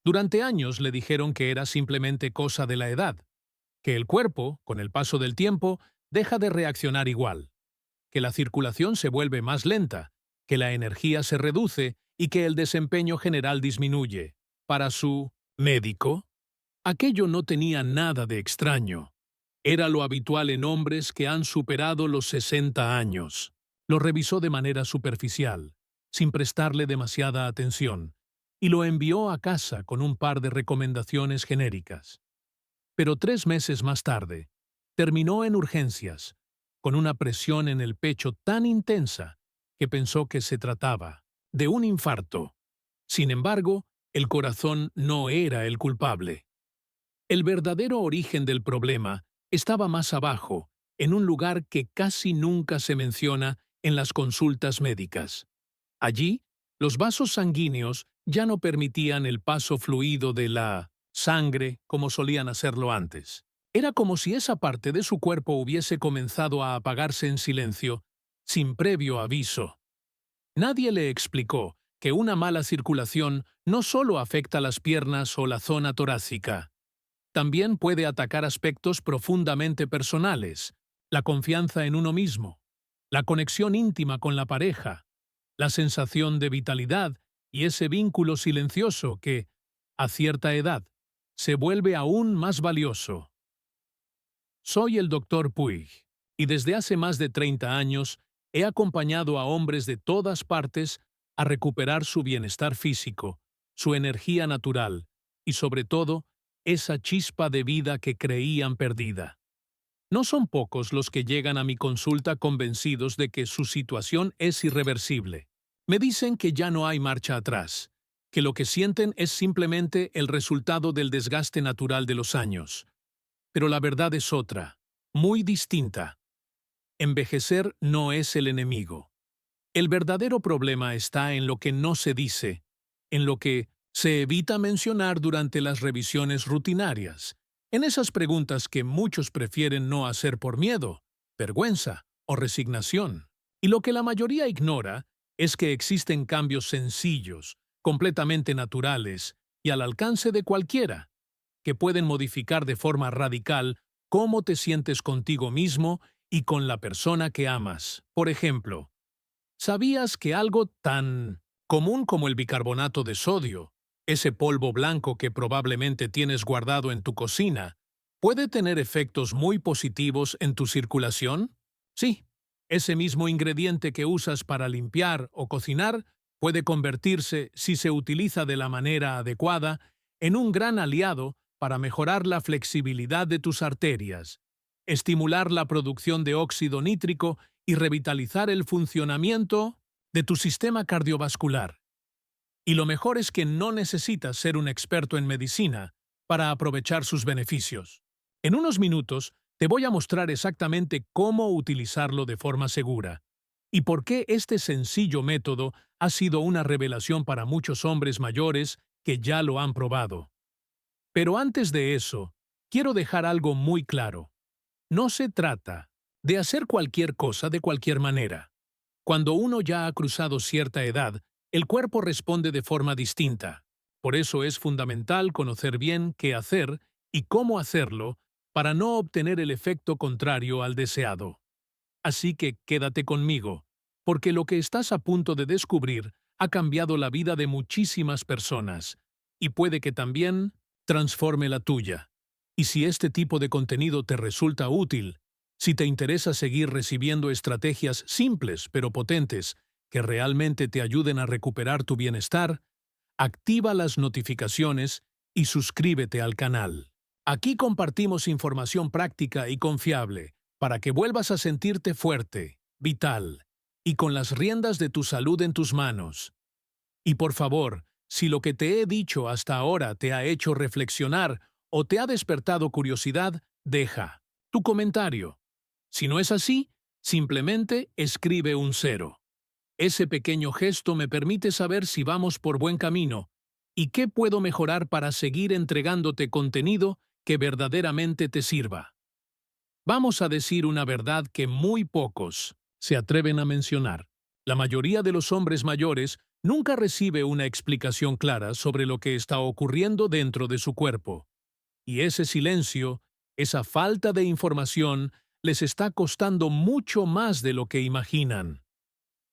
Durante años le dijeron que era simplemente cosa de la edad, que el cuerpo, con el paso del tiempo, deja de reaccionar igual, que la circulación se vuelve más lenta, que la energía se reduce y que el desempeño general disminuye. Para su médico, aquello no tenía nada de extraño. Era lo habitual en hombres que han superado los 60 años. Lo revisó de manera superficial, sin prestarle demasiada atención, y lo envió a casa con un par de recomendaciones genéricas. Pero 3 meses más tarde, terminó en urgencias, con una presión en el pecho tan intensa que pensó que se trataba de un infarto. Sin embargo, el corazón no era el culpable. El verdadero origen del problema estaba más abajo, en un lugar que casi nunca se menciona en las consultas médicas. Allí, los vasos sanguíneos ya no permitían el paso fluido de la sangre como solían hacerlo antes. Era como si esa parte de su cuerpo hubiese comenzado a apagarse en silencio, sin previo aviso. Nadie le explicó que una mala circulación no solo afecta las piernas o la zona torácica. También puede atacar aspectos profundamente personales, la confianza en uno mismo, la conexión íntima con la pareja, la sensación de vitalidad y ese vínculo silencioso que, a cierta edad, se vuelve aún más valioso. Soy el Dr. Puig, y desde hace más de 30 años he acompañado a hombres de todas partes a recuperar su bienestar físico, su energía natural y, sobre todo, esa chispa de vida que creían perdida. No son pocos los que llegan a mi consulta convencidos de que su situación es irreversible. Me dicen que ya no hay marcha atrás, que lo que sienten es simplemente el resultado del desgaste natural de los años. Pero la verdad es otra, muy distinta. Envejecer no es el enemigo. El verdadero problema está en lo que no se dice, en lo que se evita mencionar durante las revisiones rutinarias, en esas preguntas que muchos prefieren no hacer por miedo, vergüenza o resignación. Y lo que la mayoría ignora es que existen cambios sencillos, completamente naturales y al alcance de cualquiera, que pueden modificar de forma radical cómo te sientes contigo mismo y con la persona que amas. Por ejemplo, ¿sabías que algo tan común como el bicarbonato de sodio, ese polvo blanco que probablemente tienes guardado en tu cocina, puede tener efectos muy positivos en tu circulación? Sí, ese mismo ingrediente que usas para limpiar o cocinar puede convertirse, si se utiliza de la manera adecuada, en un gran aliado para mejorar la flexibilidad de tus arterias, estimular la producción de óxido nítrico y revitalizar el funcionamiento de tu sistema cardiovascular. Y lo mejor es que no necesitas ser un experto en medicina para aprovechar sus beneficios. En unos minutos te voy a mostrar exactamente cómo utilizarlo de forma segura y por qué este sencillo método ha sido una revelación para muchos hombres mayores que ya lo han probado. Pero antes de eso, quiero dejar algo muy claro. No se trata de hacer cualquier cosa de cualquier manera. Cuando uno ya ha cruzado cierta edad, el cuerpo responde de forma distinta. Por eso es fundamental conocer bien qué hacer y cómo hacerlo para no obtener el efecto contrario al deseado. Así que quédate conmigo, porque lo que estás a punto de descubrir ha cambiado la vida de muchísimas personas y puede que también transforme la tuya. Y si este tipo de contenido te resulta útil, si te interesa seguir recibiendo estrategias simples pero potentes que realmente te ayuden a recuperar tu bienestar, activa las notificaciones y suscríbete al canal. Aquí compartimos información práctica y confiable para que vuelvas a sentirte fuerte, vital y con las riendas de tu salud en tus manos. Y por favor, si lo que te he dicho hasta ahora te ha hecho reflexionar o te ha despertado curiosidad, deja tu comentario. Si no es así, simplemente escribe un 0. Ese pequeño gesto me permite saber si vamos por buen camino y qué puedo mejorar para seguir entregándote contenido que verdaderamente te sirva. Vamos a decir una verdad que muy pocos se atreven a mencionar. La mayoría de los hombres mayores nunca recibe una explicación clara sobre lo que está ocurriendo dentro de su cuerpo. Y ese silencio, esa falta de información, les está costando mucho más de lo que imaginan.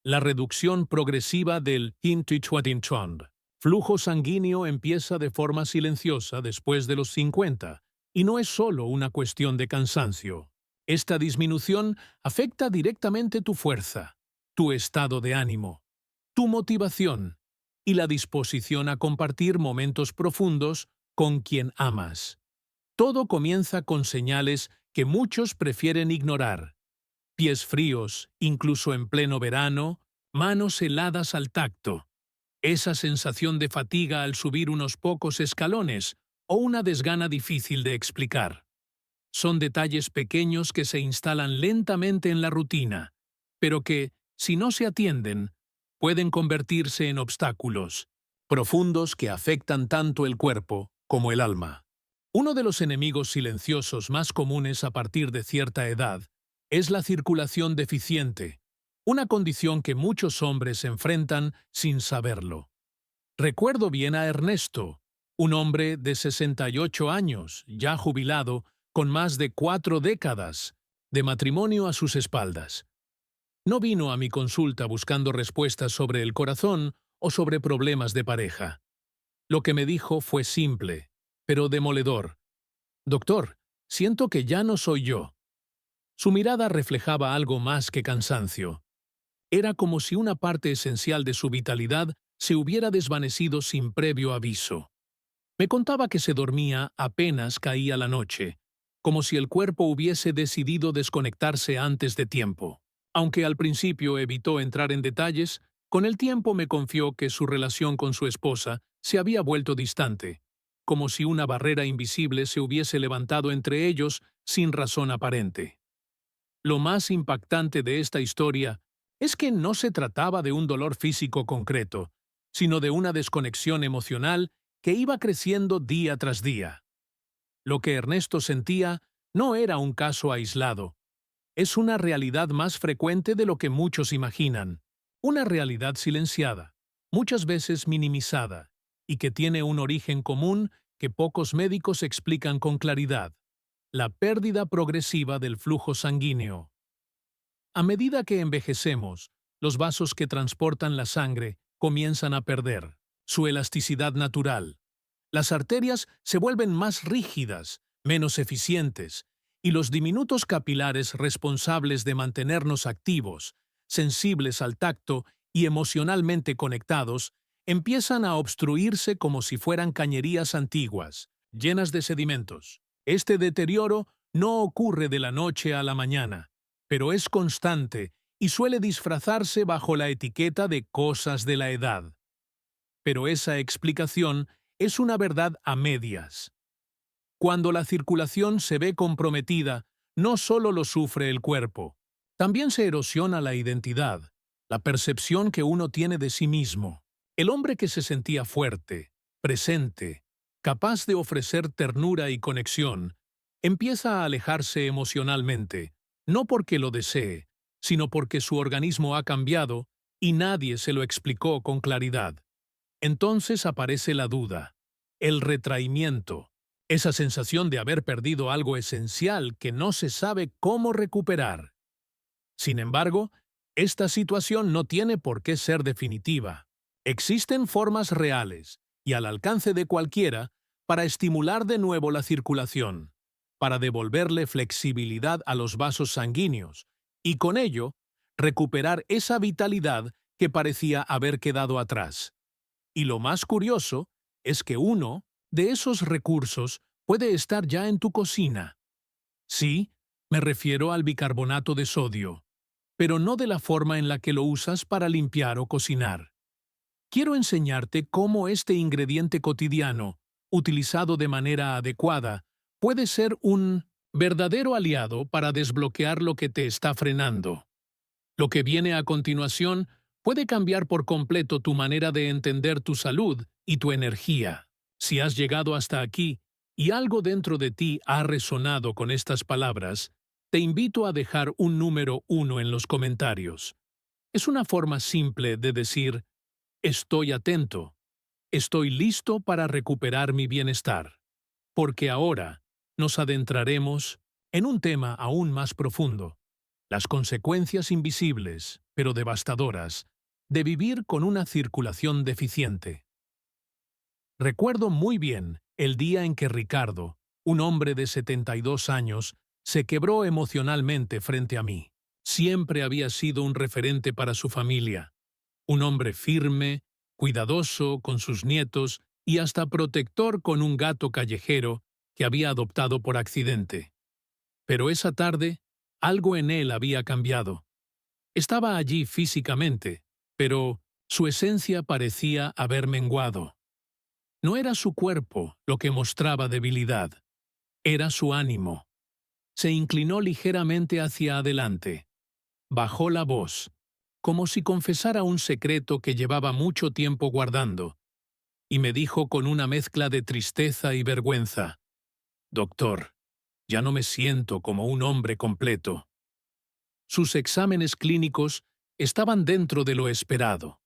La reducción progresiva del Hintichwatinchond. Flujo sanguíneo empieza de forma silenciosa después de los 50, y no es solo una cuestión de cansancio. Esta disminución afecta directamente tu fuerza, tu estado de ánimo, tu motivación y la disposición a compartir momentos profundos con quien amas. Todo comienza con señales que muchos prefieren ignorar. Pies fríos, incluso en pleno verano, manos heladas al tacto, esa sensación de fatiga al subir unos pocos escalones o una desgana difícil de explicar. Son detalles pequeños que se instalan lentamente en la rutina, pero que, si no se atienden, pueden convertirse en obstáculos profundos que afectan tanto el cuerpo como el alma. Uno de los enemigos silenciosos más comunes a partir de cierta edad es la circulación deficiente, una condición que muchos hombres enfrentan sin saberlo. Recuerdo bien a Ernesto, un hombre de 68 años, ya jubilado, con más de 4 décadas de matrimonio a sus espaldas. No vino a mi consulta buscando respuestas sobre el corazón o sobre problemas de pareja. Lo que me dijo fue simple, pero demoledor. Doctor, siento que ya no soy yo. Su mirada reflejaba algo más que cansancio. Era como si una parte esencial de su vitalidad se hubiera desvanecido sin previo aviso. Me contaba que se dormía apenas caía la noche, como si el cuerpo hubiese decidido desconectarse antes de tiempo. Aunque al principio evitó entrar en detalles, con el tiempo me confió que su relación con su esposa se había vuelto distante, como si una barrera invisible se hubiese levantado entre ellos sin razón aparente. Lo más impactante de esta historia es que no se trataba de un dolor físico concreto, sino de una desconexión emocional que iba creciendo día tras día. Lo que Ernesto sentía no era un caso aislado. Es una realidad más frecuente de lo que muchos imaginan, una realidad silenciada, muchas veces minimizada, y que tiene un origen común que pocos médicos explican con claridad: la pérdida progresiva del flujo sanguíneo. A medida que envejecemos, los vasos que transportan la sangre comienzan a perder su elasticidad natural. Las arterias se vuelven más rígidas, menos eficientes, y los diminutos capilares responsables de mantenernos activos, sensibles al tacto y emocionalmente conectados, empiezan a obstruirse como si fueran cañerías antiguas, llenas de sedimentos. Este deterioro no ocurre de la noche a la mañana, pero es constante y suele disfrazarse bajo la etiqueta de cosas de la edad. Pero esa explicación es una verdad a medias. Cuando la circulación se ve comprometida, no solo lo sufre el cuerpo, también se erosiona la identidad, la percepción que uno tiene de sí mismo. El hombre que se sentía fuerte, presente, capaz de ofrecer ternura y conexión, empieza a alejarse emocionalmente, no porque lo desee, sino porque su organismo ha cambiado y nadie se lo explicó con claridad. Entonces aparece la duda, el retraimiento, esa sensación de haber perdido algo esencial que no se sabe cómo recuperar. Sin embargo, esta situación no tiene por qué ser definitiva. Existen formas reales y al alcance de cualquiera para estimular de nuevo la circulación, para devolverle flexibilidad a los vasos sanguíneos y con ello recuperar esa vitalidad que parecía haber quedado atrás. Y lo más curioso es que uno de esos recursos puede estar ya en tu cocina. Sí, me refiero al bicarbonato de sodio, pero no de la forma en la que lo usas para limpiar o cocinar. Quiero enseñarte cómo este ingrediente cotidiano, utilizado de manera adecuada, puede ser un verdadero aliado para desbloquear lo que te está frenando. Lo que viene a continuación puede cambiar por completo tu manera de entender tu salud y tu energía. Si has llegado hasta aquí y algo dentro de ti ha resonado con estas palabras, te invito a dejar un número 1 en los comentarios. Es una forma simple de decir: Estoy atento. Estoy listo para recuperar mi bienestar. Porque ahora nos adentraremos en un tema aún más profundo: las consecuencias invisibles, pero devastadoras, de vivir con una circulación deficiente. Recuerdo muy bien el día en que Ricardo, un hombre de 72 años, se quebró emocionalmente frente a mí. Siempre había sido un referente para su familia, un hombre firme, cuidadoso con sus nietos y hasta protector con un gato callejero que había adoptado por accidente. Pero esa tarde, algo en él había cambiado. Estaba allí físicamente, pero su esencia parecía haber menguado. No era su cuerpo lo que mostraba debilidad, era su ánimo. Se inclinó ligeramente hacia adelante, bajó la voz, como si confesara un secreto que llevaba mucho tiempo guardando, y me dijo con una mezcla de tristeza y vergüenza: «Doctor, ya no me siento como un hombre completo». Sus exámenes clínicos estaban dentro de lo esperado.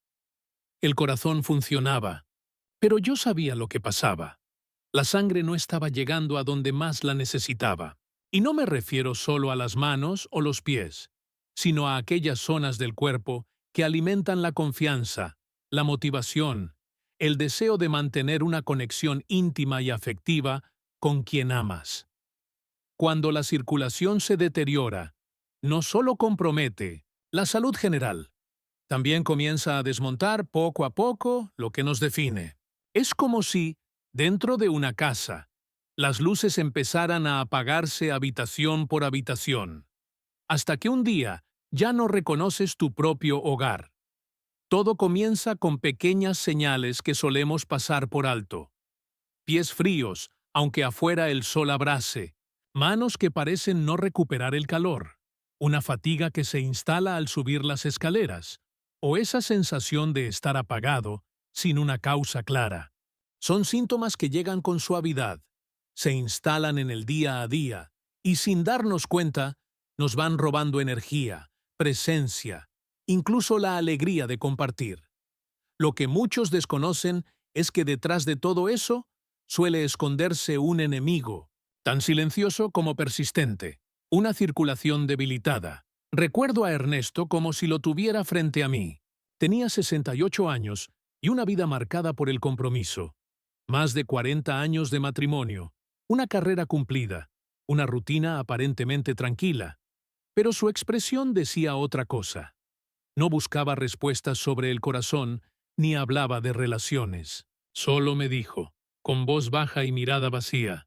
El corazón funcionaba, pero yo sabía lo que pasaba. La sangre no estaba llegando a donde más la necesitaba. Y no me refiero solo a las manos o los pies, sino a aquellas zonas del cuerpo que alimentan la confianza, la motivación, el deseo de mantener una conexión íntima y afectiva con quien amas. Cuando la circulación se deteriora, no solo compromete la salud general, también comienza a desmontar poco a poco lo que nos define. Es como si, dentro de una casa, las luces empezaran a apagarse habitación por habitación, hasta que un día ya no reconoces tu propio hogar. Todo comienza con pequeñas señales que solemos pasar por alto. Pies fríos, aunque afuera el sol abrase. Manos que parecen no recuperar el calor. Una fatiga que se instala al subir las escaleras. O esa sensación de estar apagado, sin una causa clara. Son síntomas que llegan con suavidad, se instalan en el día a día y, sin darnos cuenta, nos van robando energía, presencia, incluso la alegría de compartir. Lo que muchos desconocen es que detrás de todo eso suele esconderse un enemigo, tan silencioso como persistente, una circulación debilitada. Recuerdo a Ernesto como si lo tuviera frente a mí. Tenía 68 años y una vida marcada por el compromiso. Más de 40 años de matrimonio, una carrera cumplida, una rutina aparentemente tranquila. Pero su expresión decía otra cosa. No buscaba respuestas sobre el corazón, ni hablaba de relaciones. Solo me dijo, con voz baja y mirada vacía: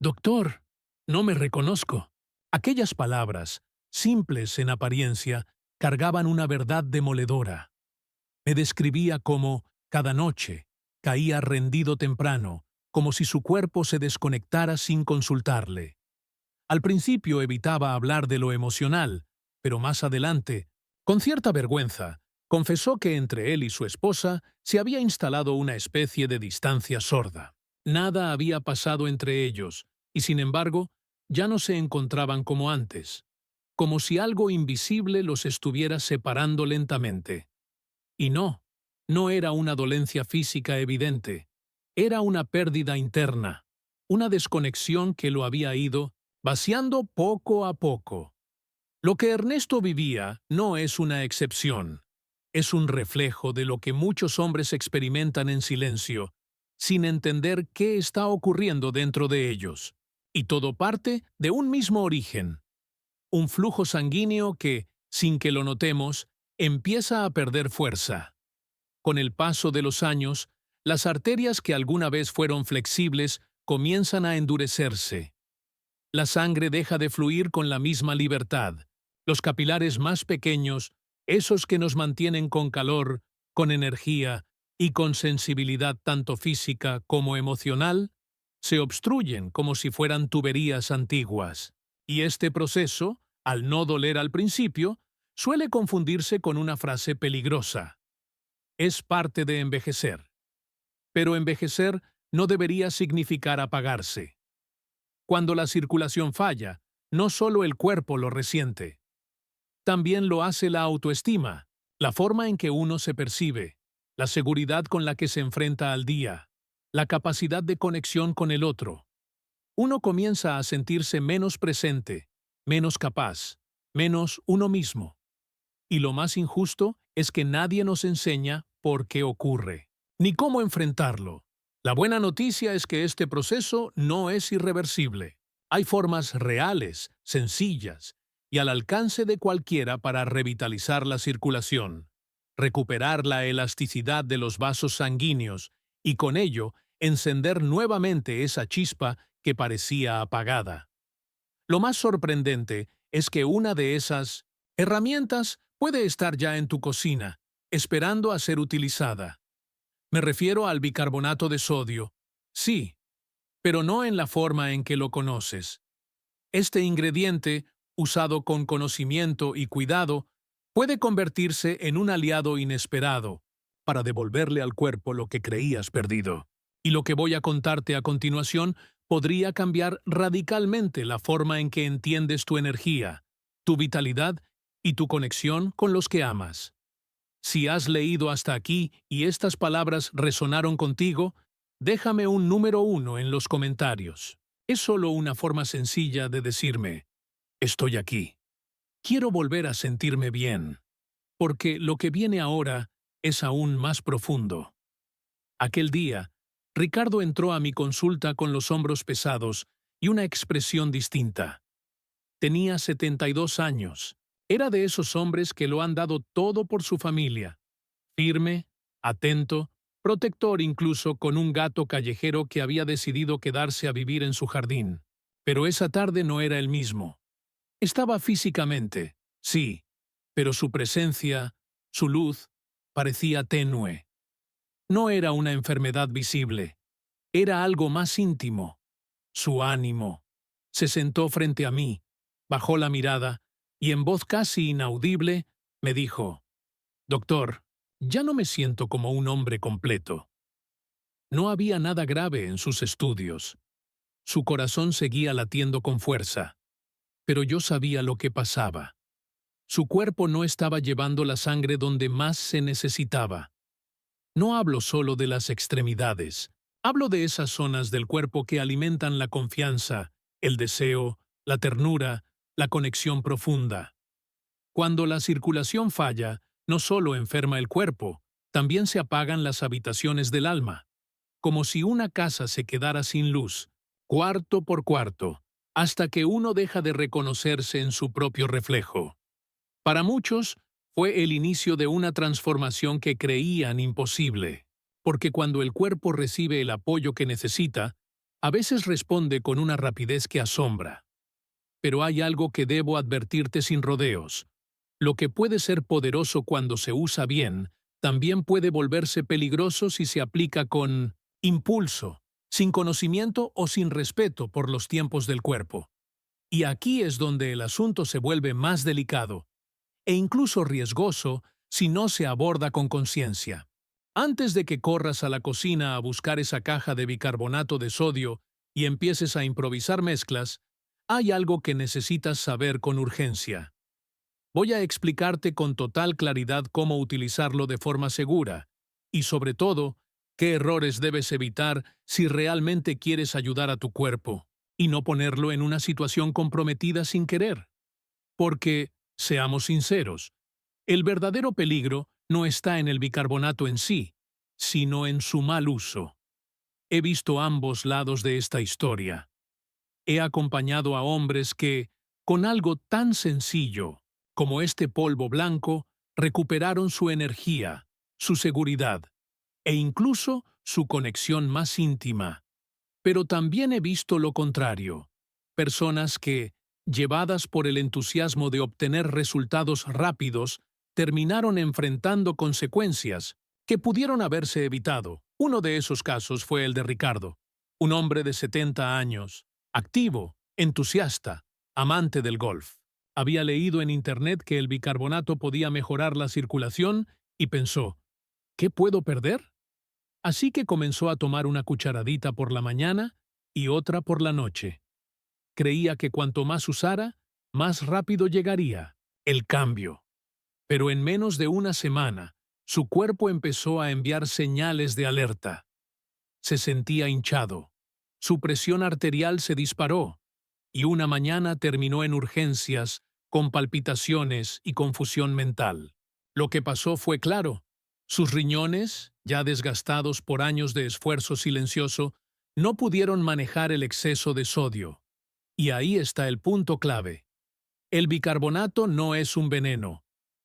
«Doctor, no me reconozco». Aquellas palabras, simples en apariencia, cargaban una verdad demoledora. Me describía como, cada noche, caía rendido temprano, como si su cuerpo se desconectara sin consultarle. Al principio evitaba hablar de lo emocional, pero más adelante, con cierta vergüenza, confesó que entre él y su esposa se había instalado una especie de distancia sorda. Nada había pasado entre ellos, y sin embargo, ya no se encontraban como antes, como si algo invisible los estuviera separando lentamente. Y no era una dolencia física evidente, era una pérdida interna, una desconexión que lo había ido vaciando poco a poco. Lo que Ernesto vivía no es una excepción, es un reflejo de lo que muchos hombres experimentan en silencio, sin entender qué está ocurriendo dentro de ellos. Y todo parte de un mismo origen, un flujo sanguíneo que, sin que lo notemos, empieza a perder fuerza. Con el paso de los años, las arterias que alguna vez fueron flexibles comienzan a endurecerse. La sangre deja de fluir con la misma libertad. Los capilares más pequeños, esos que nos mantienen con calor, con energía y con sensibilidad tanto física como emocional, se obstruyen como si fueran tuberías antiguas. Y este proceso, al no doler al principio, suele confundirse con una frase peligrosa: «Es parte de envejecer». Pero envejecer no debería significar apagarse. Cuando la circulación falla, no solo el cuerpo lo resiente. También lo hace la autoestima, la forma en que uno se percibe. la seguridad con la que se enfrenta al día, la capacidad de conexión con el otro. Uno comienza a sentirse menos presente, menos capaz, menos uno mismo. Y lo más injusto es que nadie nos enseña por qué ocurre, ni cómo enfrentarlo. La buena noticia es que este proceso no es irreversible. Hay formas reales, sencillas y al alcance de cualquiera para revitalizar la circulación, recuperar la elasticidad de los vasos sanguíneos y con ello encender nuevamente esa chispa que parecía apagada. Lo más sorprendente es que una de esas herramientas puede estar ya en tu cocina, esperando a ser utilizada. Me refiero al bicarbonato de sodio. Sí, pero no en la forma en que lo conoces. Este ingrediente, usado con conocimiento y cuidado, puede convertirse en un aliado inesperado para devolverle al cuerpo lo que creías perdido. Y lo que voy a contarte a continuación podría cambiar radicalmente la forma en que entiendes tu energía, tu vitalidad y tu conexión con los que amas. Si has leído hasta aquí y estas palabras resonaron contigo, déjame un número 1 en los comentarios. Es solo una forma sencilla de decirme, estoy aquí. Quiero volver a sentirme bien, porque lo que viene ahora es aún más profundo. Aquel día, Ricardo entró a mi consulta con los hombros pesados y una expresión distinta. Tenía 72 años. Era de esos hombres que lo han dado todo por su familia. Firme, atento, protector incluso con un gato callejero que había decidido quedarse a vivir en su jardín. Pero esa tarde no era el mismo. Estaba físicamente, sí, pero su presencia, su luz, parecía tenue. No era una enfermedad visible, era algo más íntimo. Su ánimo. Se sentó frente a mí, bajó la mirada y en voz casi inaudible me dijo, «Doctor, ya no me siento como un hombre completo». No había nada grave en sus estudios. Su corazón seguía latiendo con fuerza. Pero yo sabía lo que pasaba. Su cuerpo no estaba llevando la sangre donde más se necesitaba. No hablo solo de las extremidades. Hablo de esas zonas del cuerpo que alimentan la confianza, el deseo, la ternura, la conexión profunda. Cuando la circulación falla, no solo enferma el cuerpo, también se apagan las habitaciones del alma, como si una casa se quedara sin luz, cuarto por cuarto, hasta que uno deja de reconocerse en su propio reflejo. Para muchos, fue el inicio de una transformación que creían imposible, porque cuando el cuerpo recibe el apoyo que necesita, a veces responde con una rapidez que asombra. Pero hay algo que debo advertirte sin rodeos. Lo que puede ser poderoso cuando se usa bien, también puede volverse peligroso si se aplica con impulso, sin conocimiento o sin respeto por los tiempos del cuerpo. Y aquí es donde el asunto se vuelve más delicado, e incluso riesgoso si no se aborda con conciencia. Antes de que corras a la cocina a buscar esa caja de bicarbonato de sodio y empieces a improvisar mezclas, hay algo que necesitas saber con urgencia. Voy a explicarte con total claridad cómo utilizarlo de forma segura y, sobre todo, qué errores debes evitar si realmente quieres ayudar a tu cuerpo y no ponerlo en una situación comprometida sin querer. Porque, seamos sinceros, el verdadero peligro no está en el bicarbonato en sí, sino en su mal uso. He visto ambos lados de esta historia. He acompañado a hombres que, con algo tan sencillo como este polvo blanco, recuperaron su energía, su seguridad e incluso su conexión más íntima. Pero también he visto lo contrario, personas que, llevadas por el entusiasmo de obtener resultados rápidos, terminaron enfrentando consecuencias que pudieron haberse evitado. Uno de esos casos fue el de Ricardo, un hombre de 70 años, activo, entusiasta, amante del golf. Había leído en Internet que el bicarbonato podía mejorar la circulación y pensó, ¿qué puedo perder? Así que comenzó a tomar una cucharadita por la mañana y otra por la noche. Creía que cuanto más usara, más rápido llegaría el cambio. Pero en menos de una semana, Su cuerpo empezó a enviar señales de alerta. Se sentía hinchado. Su presión arterial se disparó y una mañana terminó en urgencias, con palpitaciones y confusión mental. Lo que pasó fue claro. Sus riñones, ya desgastados por años de esfuerzo silencioso, no pudieron manejar el exceso de sodio. Y ahí está el punto clave. El bicarbonato no es un veneno,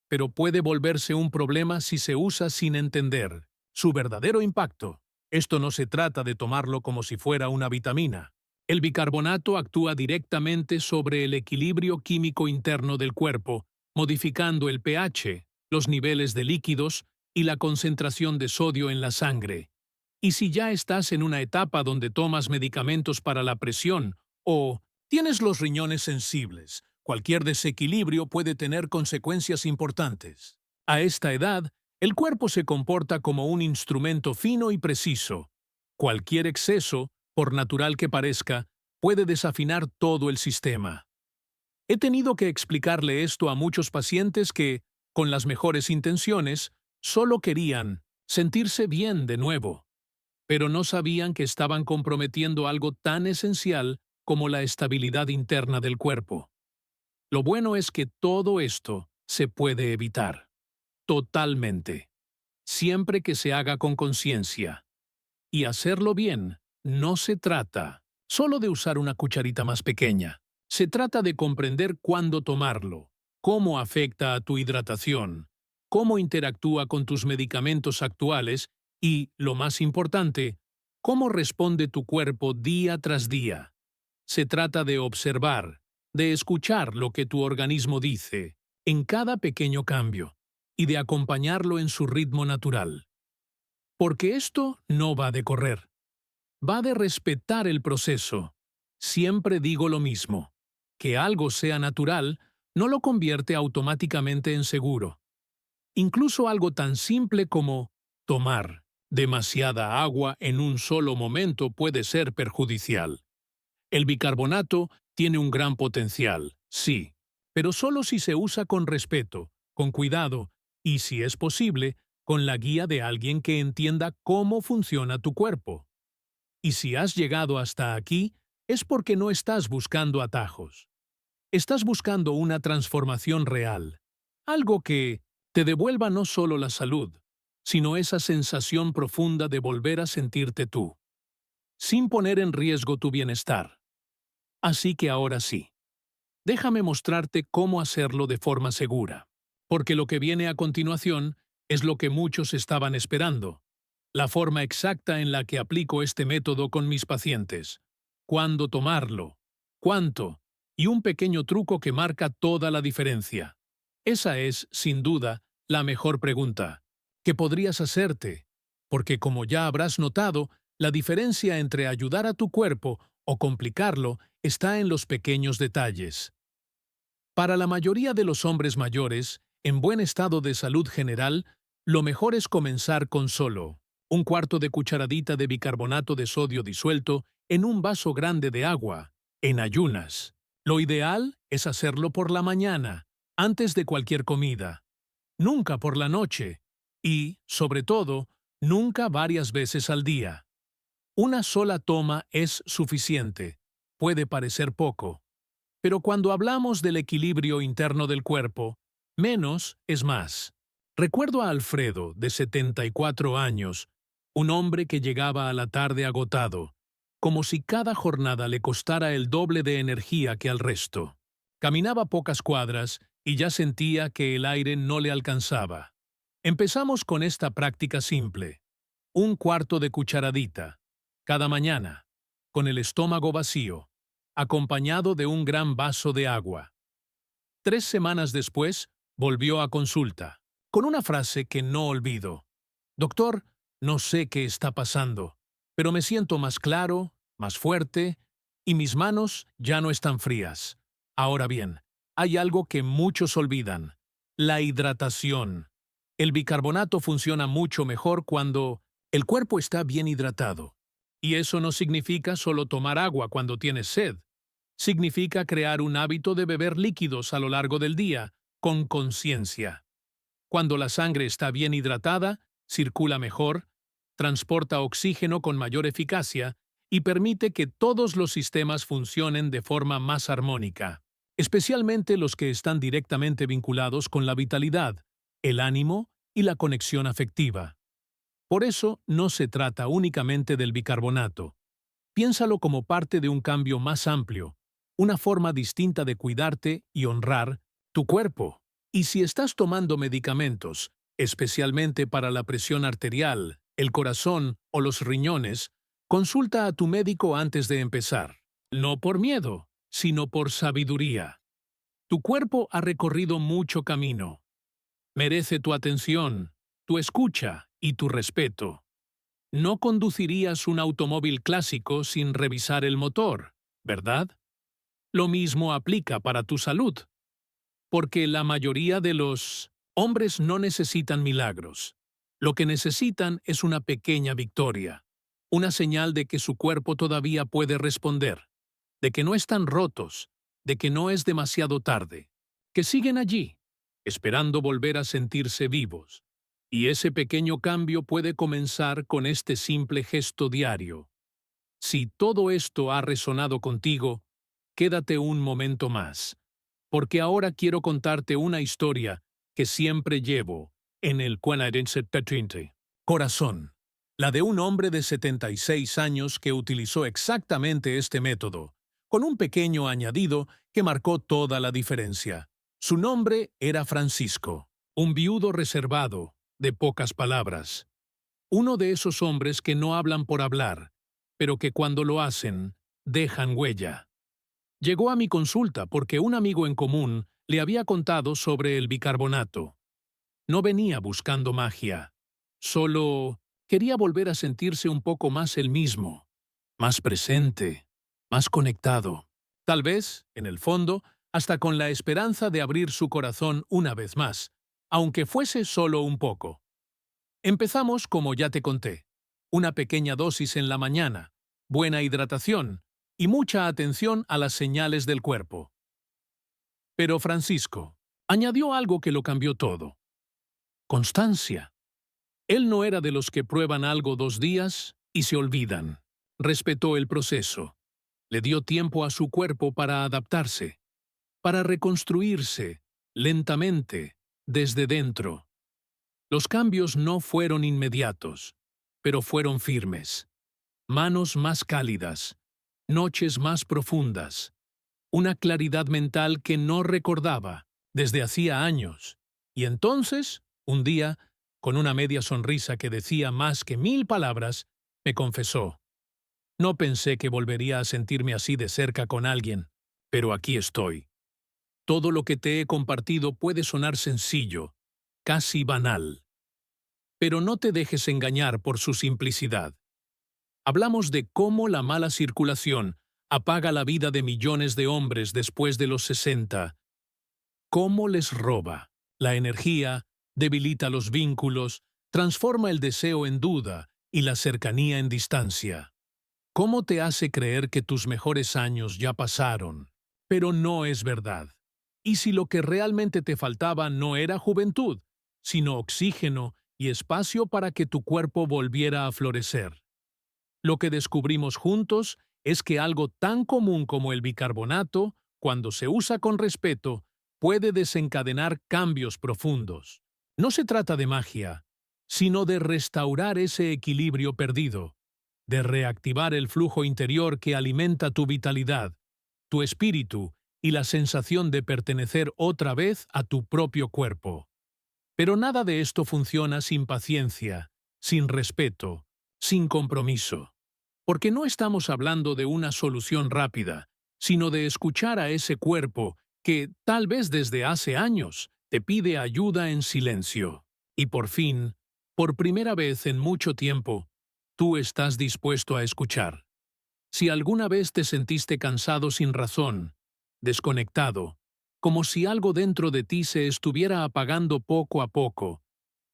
pero puede volverse un problema si se usa sin entender su verdadero impacto. Esto no se trata de tomarlo como si fuera una vitamina. El bicarbonato actúa directamente sobre el equilibrio químico interno del cuerpo, modificando el pH, los niveles de líquidos y la concentración de sodio en la sangre. Y si ya estás en una etapa donde tomas medicamentos para la presión o tienes los riñones sensibles, cualquier desequilibrio puede tener consecuencias importantes. A esta edad, el cuerpo se comporta como un instrumento fino y preciso. Cualquier exceso, por natural que parezca, puede desafinar todo el sistema. He tenido que explicarle esto a muchos pacientes que, con las mejores intenciones, solo querían sentirse bien de nuevo, pero no sabían que estaban comprometiendo algo tan esencial como la estabilidad interna del cuerpo. Lo bueno es que todo esto se puede evitar, totalmente, siempre que se haga con conciencia. Y hacerlo bien no se trata solo de usar una cucharita más pequeña. Se trata de comprender cuándo tomarlo, cómo afecta a tu hidratación, cómo interactúa con tus medicamentos actuales y, lo más importante, cómo responde tu cuerpo día tras día. Se trata de observar, de escuchar lo que tu organismo dice en cada pequeño cambio y de acompañarlo en su ritmo natural. Porque esto no va de correr, va de respetar el proceso. Siempre digo lo mismo, que algo sea natural no lo convierte automáticamente en seguro. Incluso algo tan simple como tomar demasiada agua en un solo momento puede ser perjudicial. El bicarbonato tiene un gran potencial, sí, pero solo si se usa con respeto, con cuidado y, si es posible, con la guía de alguien que entienda cómo funciona tu cuerpo. Y si has llegado hasta aquí, es porque no estás buscando atajos. Estás buscando una transformación real, algo que te devuelva no solo la salud, sino esa sensación profunda de volver a sentirte tú, sin poner en riesgo tu bienestar. Así que ahora sí, déjame mostrarte cómo hacerlo de forma segura, porque lo que viene a continuación es lo que muchos estaban esperando, la forma exacta en la que aplico este método con mis pacientes, cuándo tomarlo, cuánto, y un pequeño truco que marca toda la diferencia. Esa es, sin duda, la mejor pregunta que podrías hacerte, porque como ya habrás notado, la diferencia entre ayudar a tu cuerpo o complicarlo está en los pequeños detalles. Para la mayoría de los hombres mayores, en buen estado de salud general, lo mejor es comenzar con solo un cuarto de cucharadita de bicarbonato de sodio disuelto en un vaso grande de agua, en ayunas. Lo ideal es hacerlo por la mañana, antes de cualquier comida. Nunca por la noche. Y, sobre todo, nunca varias veces al día. Una sola toma es suficiente. Puede parecer poco. Pero cuando hablamos del equilibrio interno del cuerpo, menos es más. Recuerdo a Alfredo, de 74 años, un hombre que llegaba a la tarde agotado, como si cada jornada le costara el doble de energía que al resto. Caminaba pocas cuadras y ya sentía que el aire no le alcanzaba. Empezamos con esta práctica simple. Un cuarto de cucharadita, cada mañana, con el estómago vacío, acompañado de un gran vaso de agua. 3 semanas después, volvió a consulta, con una frase que no olvido. Doctor, no sé qué está pasando, pero me siento más claro, más fuerte, y mis manos ya no están frías. Ahora bien, hay algo que muchos olvidan: la hidratación. El bicarbonato funciona mucho mejor cuando el cuerpo está bien hidratado. Y eso no significa solo tomar agua cuando tienes sed. Significa crear un hábito de beber líquidos a lo largo del día, con conciencia. Cuando la sangre está bien hidratada, circula mejor, transporta oxígeno con mayor eficacia y permite que todos los sistemas funcionen de forma más armónica, especialmente los que están directamente vinculados con la vitalidad, el ánimo y la conexión afectiva. Por eso no se trata únicamente del bicarbonato. Piénsalo como parte de un cambio más amplio, una forma distinta de cuidarte y honrar tu cuerpo. Y si estás tomando medicamentos, especialmente para la presión arterial, el corazón o los riñones, consulta a tu médico antes de empezar. No por miedo, sino por sabiduría. Tu cuerpo ha recorrido mucho camino. Merece tu atención, tu escucha y tu respeto. No conducirías un automóvil clásico sin revisar el motor, ¿verdad? Lo mismo aplica para tu salud, porque la mayoría de los hombres no necesitan milagros. Lo que necesitan es una pequeña victoria, una señal de que su cuerpo todavía puede responder, de que no están rotos, de que no es demasiado tarde, que siguen allí, esperando volver a sentirse vivos. Y ese pequeño cambio puede comenzar con este simple gesto diario. Si todo esto ha resonado contigo, quédate un momento más, porque ahora quiero contarte una historia que siempre llevo en el corazón, la de un hombre de 76 años que utilizó exactamente este método, con un pequeño añadido que marcó toda la diferencia. Su nombre era Francisco, un viudo reservado, de pocas palabras. Uno de esos hombres que no hablan por hablar, pero que cuando lo hacen, dejan huella. Llegó a mi consulta porque un amigo en común le había contado sobre el bicarbonato. No venía buscando magia, solo quería volver a sentirse un poco más él mismo, más presente, más conectado. Tal vez, en el fondo, hasta con la esperanza de abrir su corazón una vez más, aunque fuese solo un poco. Empezamos como ya te conté, una pequeña dosis en la mañana, buena hidratación y mucha atención a las señales del cuerpo. Pero Francisco añadió algo que lo cambió todo: constancia. Él no era de los que prueban algo 2 días y se olvidan. Respetó el proceso. Le dio tiempo a su cuerpo para adaptarse, para reconstruirse, lentamente, desde dentro. Los cambios no fueron inmediatos, pero fueron firmes. Manos más cálidas, noches más profundas, una claridad mental que no recordaba desde hacía años. Y entonces, un día, con una media sonrisa que decía más que 1000 palabras, me confesó: no pensé que volvería a sentirme así de cerca con alguien, pero aquí estoy. Todo lo que te he compartido puede sonar sencillo, casi banal. Pero no te dejes engañar por su simplicidad. Hablamos de cómo la mala circulación apaga la vida de millones de hombres después de los 60, cómo les roba la energía, debilita los vínculos, transforma el deseo en duda y la cercanía en distancia. Cómo te hace creer que tus mejores años ya pasaron, pero no es verdad. Y si lo que realmente te faltaba no era juventud, sino oxígeno y espacio para que tu cuerpo volviera a florecer. Lo que descubrimos juntos es que algo tan común como el bicarbonato, cuando se usa con respeto, puede desencadenar cambios profundos. No se trata de magia, sino de restaurar ese equilibrio perdido, de reactivar el flujo interior que alimenta tu vitalidad, tu espíritu y la sensación de pertenecer otra vez a tu propio cuerpo. Pero nada de esto funciona sin paciencia, sin respeto, sin compromiso. Porque no estamos hablando de una solución rápida, sino de escuchar a ese cuerpo que, tal vez desde hace años, te pide ayuda en silencio. Y por fin, por primera vez en mucho tiempo, tú estás dispuesto a escuchar. Si alguna vez te sentiste cansado sin razón, desconectado, como si algo dentro de ti se estuviera apagando poco a poco,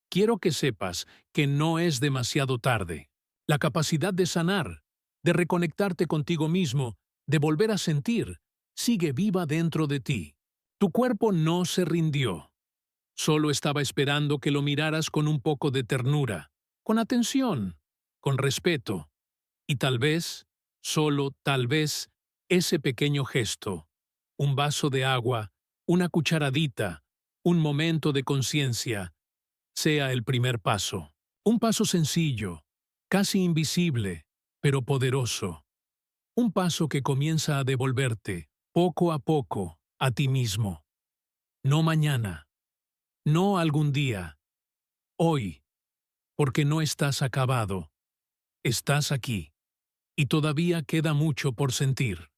quiero que sepas que no es demasiado tarde. La capacidad de sanar, de reconectarte contigo mismo, de volver a sentir, sigue viva dentro de ti. Tu cuerpo no se rindió. Solo estaba esperando que lo miraras con un poco de ternura, con atención, con respeto. Y tal vez, solo tal vez, ese pequeño gesto, un vaso de agua, una cucharadita, un momento de conciencia, sea el primer paso. Un paso sencillo, casi invisible, pero poderoso. Un paso que comienza a devolverte, poco a poco, a ti mismo. No mañana, no algún día, hoy, porque no estás acabado, estás aquí, y todavía queda mucho por sentir.